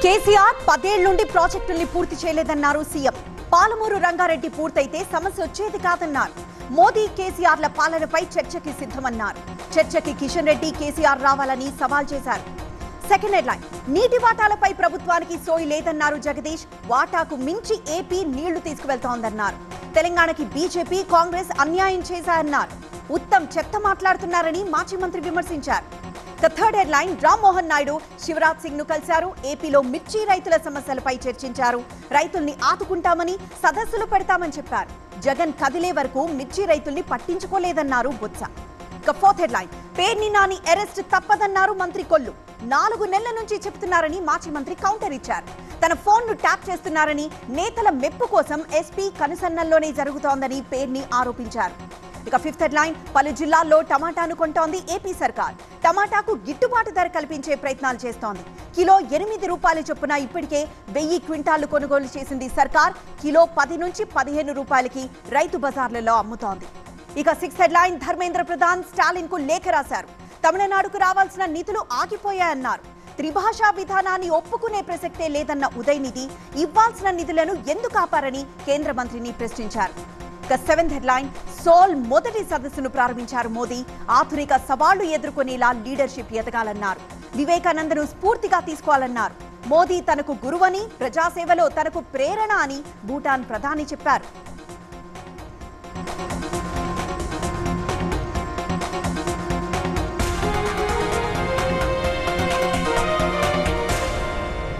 కేసీఆర్ 10 ఏళ్ల నుండి ప్రాజెక్టుల్ని పూర్తి చేయలేదన్నారు సీఎం. పాలమూరు రంగారెడ్డి పూర్తయితే సమస్య వచ్చేది కాదన్నారు. మోదీ కేసీఆర్ల పాలనపై చర్చకి సిద్ధమన్నారు. చర్చకి కిషన్ రెడ్డి కేసీఆర్ రావాలని సవాల్ చేశారు. సెకండ్ హెడ్లైన్, నీటి వాటాలపై ప్రభుత్వానికి సోయి లేదన్నారు జగదీష్. వాటాకు మించి ఏపీ నీళ్లు తీసుకువెళ్తోందన్నారు. తెలంగాణకి బీజేపీ కాంగ్రెస్ అన్యాయం చేశాయన్నారు. ఉత్తమ్ చెత్త మాట్లాడుతున్నారని మాజీ మంత్రి విమర్శించారు. థర్డ్ హెడ్లైన్, రామ్మోహన్ నాయుడు శివరాజ్ సింగ్ ను కలిశారు. ఏపీలో మిర్చి రైతుల సమస్యలపై చర్చించారు. రైతుల్ని ఆదుకుంటామని సదస్సులు పెడతామని చెప్పారు. జగన్ కదిలే వరకు మిర్చి రైతుల్ని పట్టించుకోలేదన్నారు Botsa. Fourth headline, Perni Nani arrest తప్పదన్నారు మంత్రి కొల్లు. 4 నెలల నుంచి చెప్తున్నారని మాజీ మంత్రి కౌంటర్ ఇచ్చారు. తన ఫోన్ ను ట్యాప్ చేస్తున్నారని, నేతల మెప్పు కోసం ఎస్పీ కనుసన్నల్లోనే జరుగుతోందని పేర్ని ఆరోపించారు. ఇక ఫిఫ్త్ హెడ్లైన్, పలు జిల్లాల్లో టమాటాను కొంటోంది ఏపీ సర్కార్. టమాటాకు గిట్టుబాటు ధర కల్పించే ప్రయత్నాలు చేస్తోంది. కిలో 8 రూపాయల చొప్పున ఇప్పటికే 1000 క్వింటాళ్లు కొనుగోలు చేసింది సర్కార్. కిలో 10 నుంచి 15 రూపాయలకి రైతు బజార్లలో అమ్ముతోంది. ఇక సిక్స్త్ హెడ్లైన్, ధర్మేంద్ర ప్రధాన్ స్టాలిన్ కు లేఖ రాశారు. తమిళనాడుకు రావాల్సిన నిధులు ఆగిపోయాయన్నారు. త్రిభాషా విధానాన్ని ఒప్పుకునే ప్రసక్తే లేదన్న ఉదయనిధి ఇవ్వాల్సిన నిధులను ఎందుకు ఆపారని కేంద్ర మంత్రిని ప్రశ్నించారు. ఇక సెవెంత్ హెడ్లైన్, సోల్ మొదటి సదస్సును ప్రారంభించారు మోదీ. ఆధునిక సవాళ్లు ఎదుర్కొనేలా లీడర్షిప్ ఎదగాలన్నారు. వివేకానందను స్ఫూర్తిగా తీసుకోవాలన్నారు. మోదీ తనకు గురువని, ప్రజాసేవలో తనకు ప్రేరణ అని భూటాన్ ప్రధాని చెప్పారు.